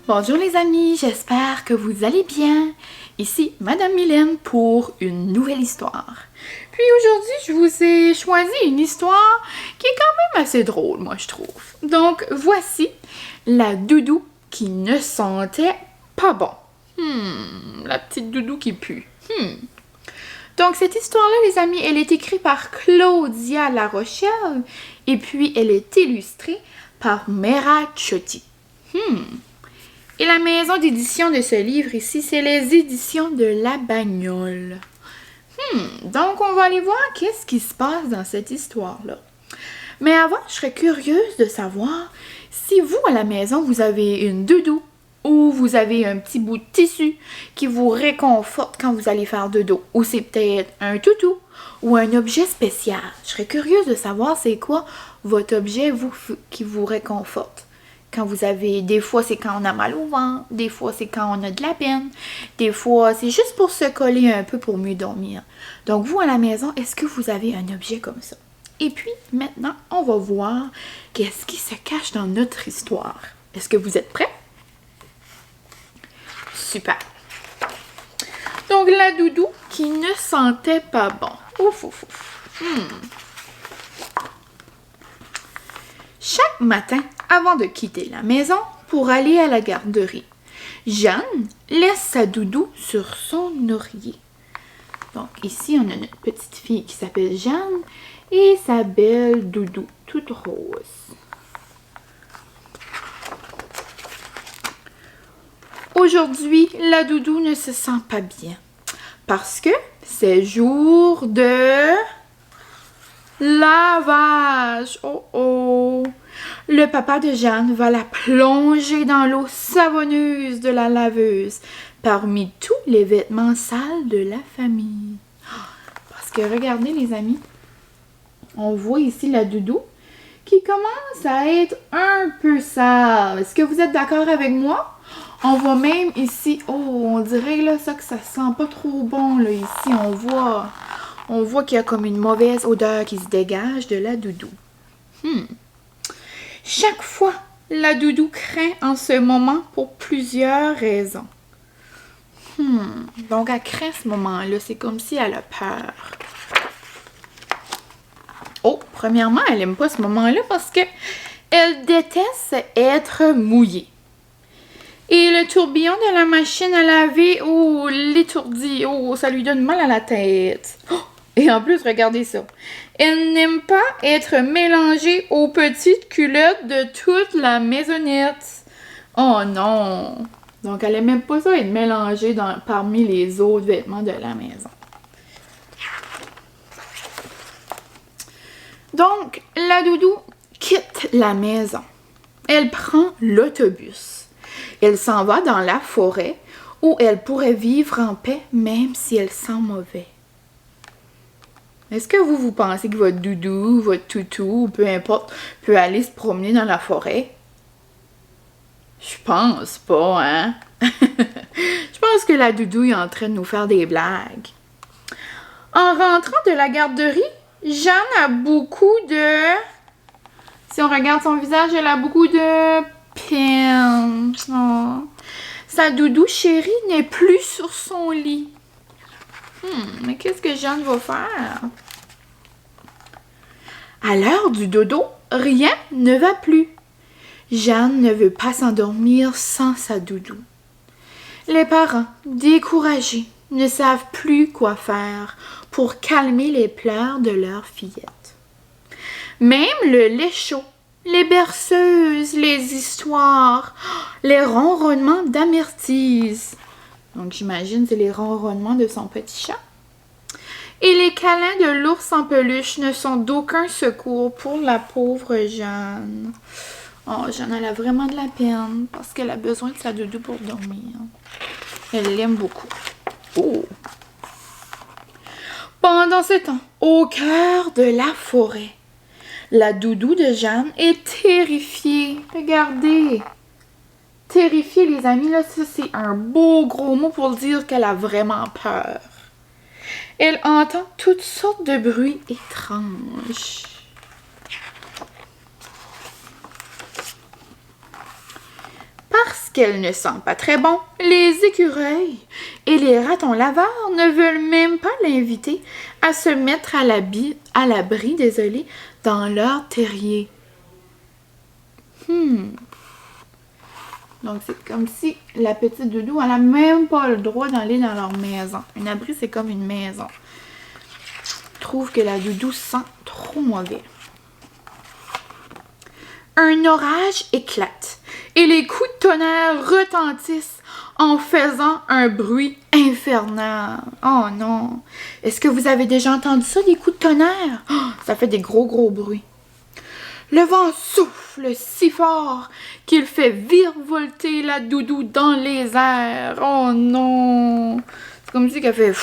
Bonjour les amis, j'espère que vous allez bien. Ici Madame Mylène pour une nouvelle histoire. Puis aujourd'hui, je vous ai choisi une histoire qui est quand même assez drôle, moi je trouve. Donc voici la doudou qui ne sentait pas bon. La petite doudou qui pue. Donc cette histoire-là, les amis, elle est écrite par Claudia La Rochelle et puis elle est illustrée par Mera Chotti. Et la maison d'édition de ce livre ici, c'est les éditions de La Bagnole. Donc, on va aller voir qu'est-ce qui se passe dans cette histoire-là. Mais avant, je serais curieuse de savoir si vous, à la maison, vous avez une doudou ou vous avez un petit bout de tissu qui vous réconforte quand vous allez faire dodo. Ou c'est peut-être un toutou ou un objet spécial. Je serais curieuse de savoir c'est quoi votre objet qui vous réconforte. Quand vous avez, des fois c'est quand on a mal au ventre, des fois c'est quand on a de la peine, des fois c'est juste pour se coller un peu pour mieux dormir. Donc vous à la maison, est-ce que vous avez un objet comme ça? Et puis maintenant, on va voir qu'est-ce qui se cache dans notre histoire. Est-ce que vous êtes prêts? Super! Donc la doudou qui ne sentait pas bon. Ouf. Chaque matin, avant de quitter la maison pour aller à la garderie, Jeanne laisse sa doudou sur son oreiller. Donc ici, on a notre petite fille qui s'appelle Jeanne et sa belle doudou, toute rose. Aujourd'hui, la doudou ne se sent pas bien parce que c'est jour de lavage. Oh! Le papa de Jeanne va la plonger dans l'eau savonneuse de la laveuse parmi tous les vêtements sales de la famille. Parce que regardez les amis, on voit ici la doudou qui commence à être un peu sale. Est-ce que vous êtes d'accord avec moi? On voit même ici, on dirait là ça que ça sent pas trop bon là ici, on voit qu'il y a comme une mauvaise odeur qui se dégage de la doudou. Chaque fois, la doudou craint en ce moment pour plusieurs raisons. Donc, elle craint ce moment-là. C'est comme si elle a peur. Oh, premièrement, elle n'aime pas ce moment-là parce que elle déteste être mouillée. Et le tourbillon de la machine à laver, l'étourdit. Ça lui donne mal à la tête. Et en plus, regardez ça. Elle n'aime pas être mélangée aux petites culottes de toute la maisonnette. Oh non! Donc, elle n'aime même pas ça être mélangée parmi les autres vêtements de la maison. Donc, la doudou quitte la maison. Elle prend l'autobus. Elle s'en va dans la forêt où elle pourrait vivre en paix même si elle sent mauvais. Est-ce que vous pensez que votre doudou, votre toutou, peu importe, peut aller se promener dans la forêt? Je pense pas, hein? Je pense que la doudou est en train de nous faire des blagues. En rentrant de la garderie, Jeanne a beaucoup de... Si on regarde son visage, elle a beaucoup de peine. Oh. Sa doudou chérie n'est plus sur son lit. Mais qu'est-ce que Jeanne va faire? À l'heure du dodo, rien ne va plus. Jeanne ne veut pas s'endormir sans sa doudou. Les parents, découragés, ne savent plus quoi faire pour calmer les pleurs de leur fillette. Même le lait chaud, les berceuses, les histoires, les ronronnements d'Amirtise. Donc j'imagine c'est les ronronnements de son petit chat. Et les câlins de l'ours en peluche ne sont d'aucun secours pour la pauvre Jeanne. Oh, Jeanne, elle a vraiment de la peine parce qu'elle a besoin de sa doudou pour dormir. Elle l'aime beaucoup. Pendant ce temps, au cœur de la forêt, la doudou de Jeanne est terrifiée. Regardez! Terrifiée, les amis, là, ça c'est un beau gros mot pour dire qu'elle a vraiment peur. Elle entend toutes sortes de bruits étranges. Parce qu'elle ne sent pas très bon, les écureuils et les ratons laveurs ne veulent même pas l'inviter à se mettre à l'abri, désolé, dans leur terrier. Donc, c'est comme si la petite doudou, elle n'a même pas le droit d'aller dans leur maison. Un abri, c'est comme une maison. Je trouve que la doudou sent trop mauvais. Un orage éclate et les coups de tonnerre retentissent en faisant un bruit infernal. Oh non! Est-ce que vous avez déjà entendu ça, des coups de tonnerre? Oh, ça fait des gros bruits. Le vent souffle si fort qu'il fait virevolter la doudou dans les airs. Oh non! C'est comme si qu'elle fait...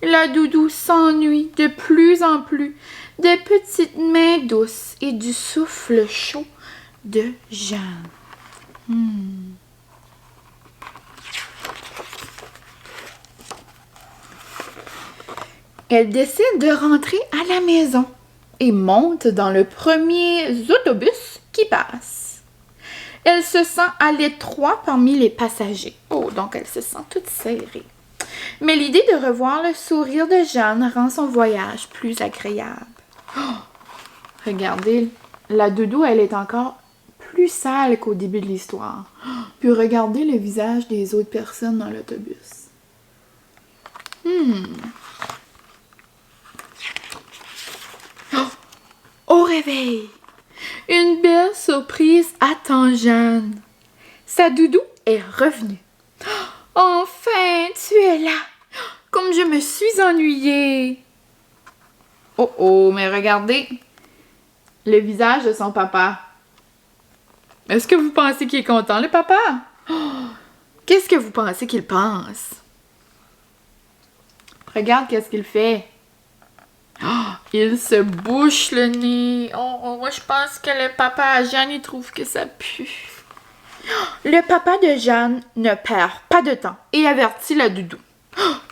La doudou s'ennuie de plus en plus des petites mains douces et du souffle chaud de Jeanne. Elle décide de rentrer à la maison et monte dans le premier autobus qui passe. Elle se sent à l'étroit parmi les passagers. Oh, donc elle se sent toute serrée. Mais l'idée de revoir le sourire de Jeanne rend son voyage plus agréable. Oh, regardez, la doudou, elle est encore plus sale qu'au début de l'histoire. Oh, puis regardez le visage des autres personnes dans l'autobus. Au réveil, une belle surprise attend Jeanne. Sa doudou est revenue. Enfin, tu es là, comme je me suis ennuyée. Oh, mais regardez le visage de son papa. Est-ce que vous pensez qu'il est content, le papa? Qu'est-ce que vous pensez qu'il pense? Regarde qu'est-ce qu'il fait. Il se bouche le nez. Moi, je pense que le papa à Jeanne, il trouve que ça pue. Le papa de Jeanne ne perd pas de temps et avertit la doudou.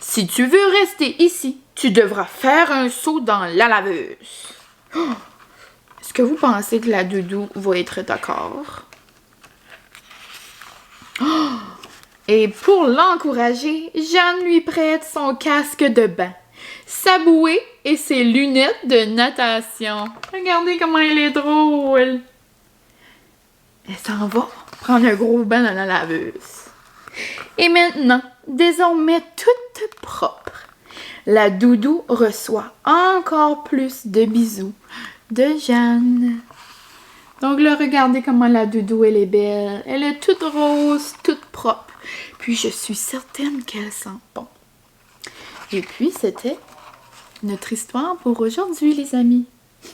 Si tu veux rester ici, tu devras faire un saut dans la laveuse. Est-ce que vous pensez que la doudou va être d'accord? Et pour l'encourager, Jeanne lui prête son casque de bain, sa bouée et ses lunettes de natation. Regardez comment elle est drôle. Elle s'en va prendre un gros bain dans la laveuse. Et maintenant, désormais toute propre, la doudou reçoit encore plus de bisous de Jeanne. Donc là, regardez comment la doudou, elle est belle. Elle est toute rose, toute propre. Puis je suis certaine qu'elle sent bon. Et puis, c'était notre histoire pour aujourd'hui, les amis.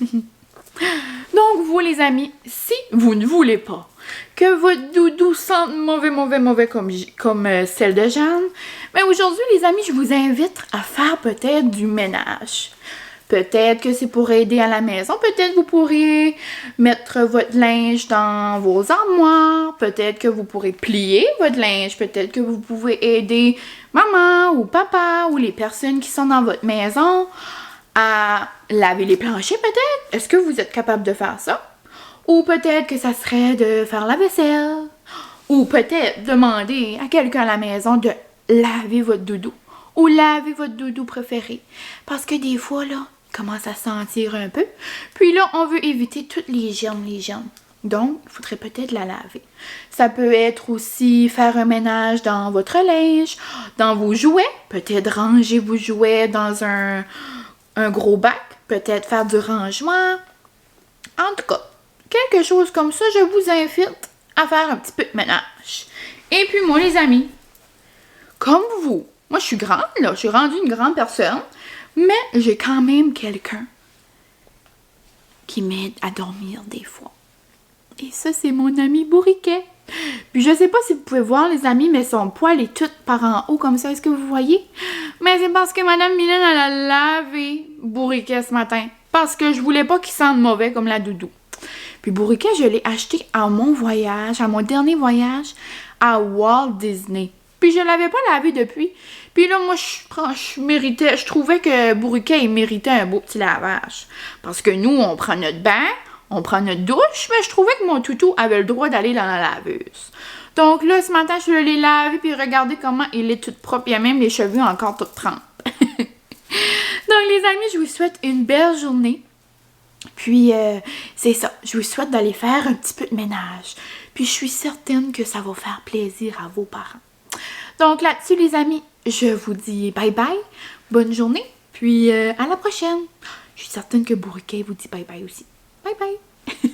Donc, vous, les amis, si vous ne voulez pas que votre doudou sente mauvais comme celle de Jeanne, mais aujourd'hui, les amis, je vous invite à faire peut-être du ménage. Peut-être que c'est pour aider à la maison. Peut-être vous pourrez mettre votre linge dans vos armoires. Peut-être que vous pourrez plier votre linge. Peut-être que vous pouvez aider maman ou papa ou les personnes qui sont dans votre maison à laver les planchers, peut-être. Est-ce que vous êtes capable de faire ça? Ou peut-être que ça serait de faire la vaisselle. Ou peut-être demander à quelqu'un à la maison de laver votre doudou. Ou laver votre doudou préféré. Parce que des fois, là, il commence à sentir un peu. Puis là, on veut éviter toutes les germes. Donc, il faudrait peut-être la laver. Ça peut être aussi faire un ménage dans votre linge, dans vos jouets. Peut-être ranger vos jouets dans un gros bac. Peut-être faire du rangement. En tout cas, quelque chose comme ça, je vous invite à faire un petit peu de ménage. Et puis moi, les amis, comme vous, moi je suis grande, là, je suis rendue une grande personne, mais j'ai quand même quelqu'un qui m'aide à dormir des fois. Et ça, c'est mon ami Bourriquet. Puis je sais pas si vous pouvez voir, les amis, mais son poil est tout par en haut comme ça. Est-ce que vous voyez? Mais c'est parce que Madame Mylène, elle a lavé Bourriquet ce matin. Parce que je voulais pas qu'il sente mauvais comme la doudou. Puis Bourriquet, je l'ai acheté à mon voyage, à mon dernier voyage à Walt Disney. Puis je l'avais pas lavé depuis. Puis là, moi, je trouvais que Bourriquet, il méritait un beau petit lavage. Parce que nous, on prend notre bain, On prend notre douche, mais je trouvais que mon toutou avait le droit d'aller dans la laveuse. Donc là, ce matin, je l'ai lavé, puis regardez comment il est tout propre. Il y a même les cheveux encore tout trempés. Donc les amis, je vous souhaite une belle journée. Puis, c'est ça, je vous souhaite d'aller faire un petit peu de ménage. Puis, je suis certaine que ça va faire plaisir à vos parents. Donc, là-dessus, les amis, je vous dis bye-bye, bonne journée, puis à la prochaine. Je suis certaine que Bourriquet vous dit bye-bye aussi. Bye-bye!